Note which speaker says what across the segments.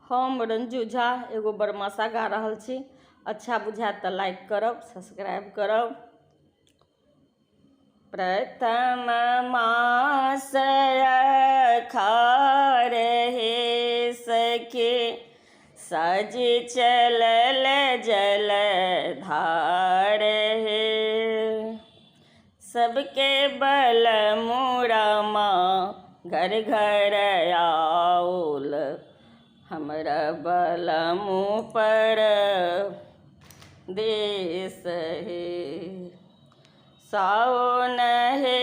Speaker 1: हम रंजू झा एगो बरमासा गा रहल छी। अच्छा बुझायत तऽ लाइक करब, सब्सक्राइब करब। प्रथम मास अखार हे सखी, सज चलल जलधार हे। सबके बल मुरमा घर घर आउल, हमरा बल मुँह पर देश हे। सावन हे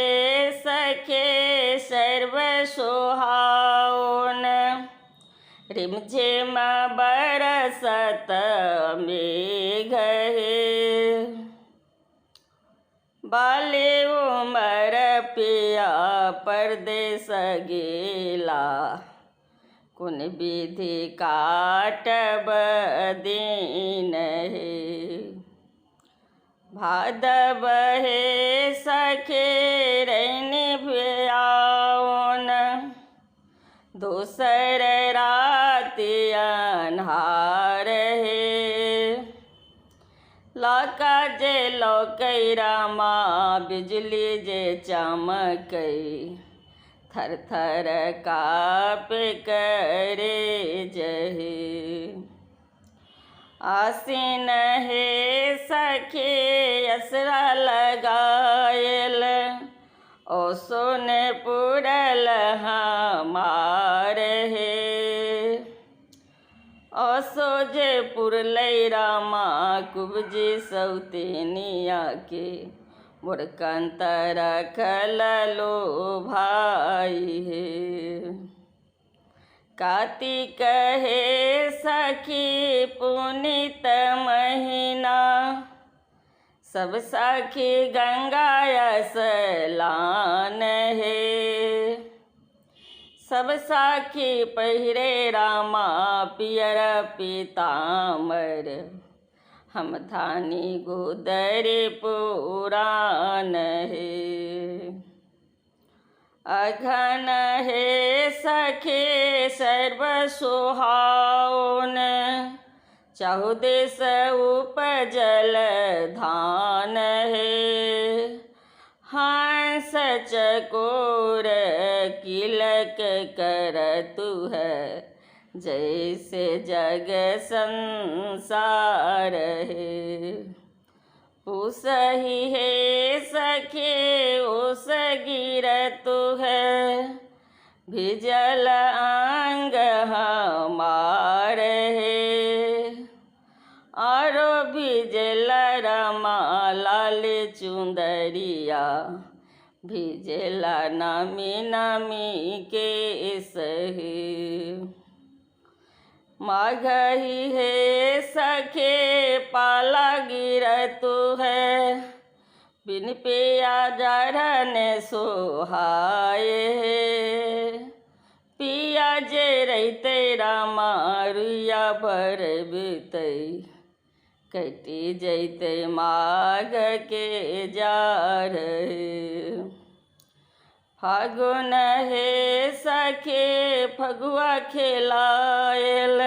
Speaker 1: सखे सर्व सुहावन, रिमझिम बरसत मेघ हे। बाली उमर पिया परदेस गेला, कुन विधि काटब दीन हे। भादव हे सखे रैनी भयाउन, दोसर राति अन्हार हे। लौका जे लौकै रामा बिजली जे चमकै, थर थर काँप करे जहे। आसीन हे सखे असरा लगायल, ओसोन पुरल हमार हे। ओसो जे पुरलै रामा कुब्जी सौतेनिया के, मोर कंतर रखल लो भाई हे। कार्तिक हे सखी पुनीत महीना, सब सखी गंगा स्नान हे। सब सखी पहिरे रामा पियर पीताम्बर, हम धानी गोदरी पुराण हे। अघन हे सखे सर्व सुहावन, चहुदिस उपजल धान हे। हंस चकोर किलक करतु है, जैसे जग संसार हे। पूसही हे सखे ओस गिरतु है, भिजल अंग हमार हे। आरो भिजल रमा लाल चुंदरिया, भिजला नामी नामी के सहे। माघही हे सखे पाला गिरतु है, बिन पिया जरन सोहाय हे। पिया जे रहते रामा रुइया भर बीतै, कटि जैते माघ के जार हे। फागुन हे सखे फगुआ खेलायल,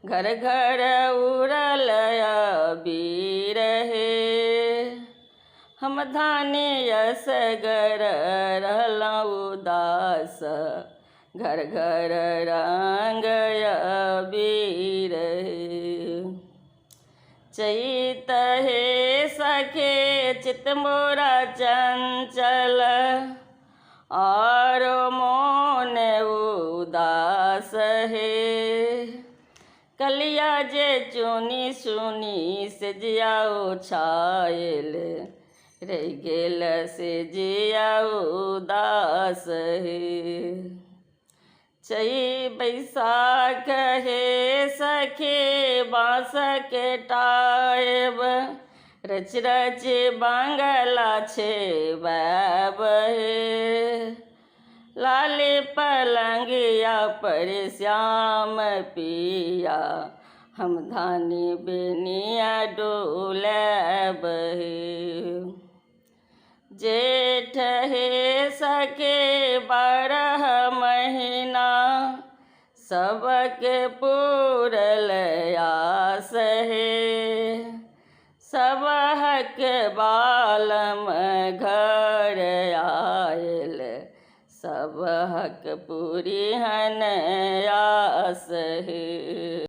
Speaker 1: घर घर उड़ल अबीर हे। हम धानी असगर रहलहुँ उदास, घर घर रंग अबीर हे। चैत हे सखे चित मोरा चंचल, आरो मोन उदास हे। कलिया जे चुनी सुनी से जिया छायल, रह गेल से जिया उदास हे। चै बैसाख हे सखे बाँस के टायब, रच रच बांगला छे बाब हे। लाली पलंगिया पर श्याम पिया, हम धानी बेनिया डोलब हे। जेठ हे सखे 12 महीना, सबके पूरल आस हे सबहक बालम घर आयल सबहक पूरी हन आस हे।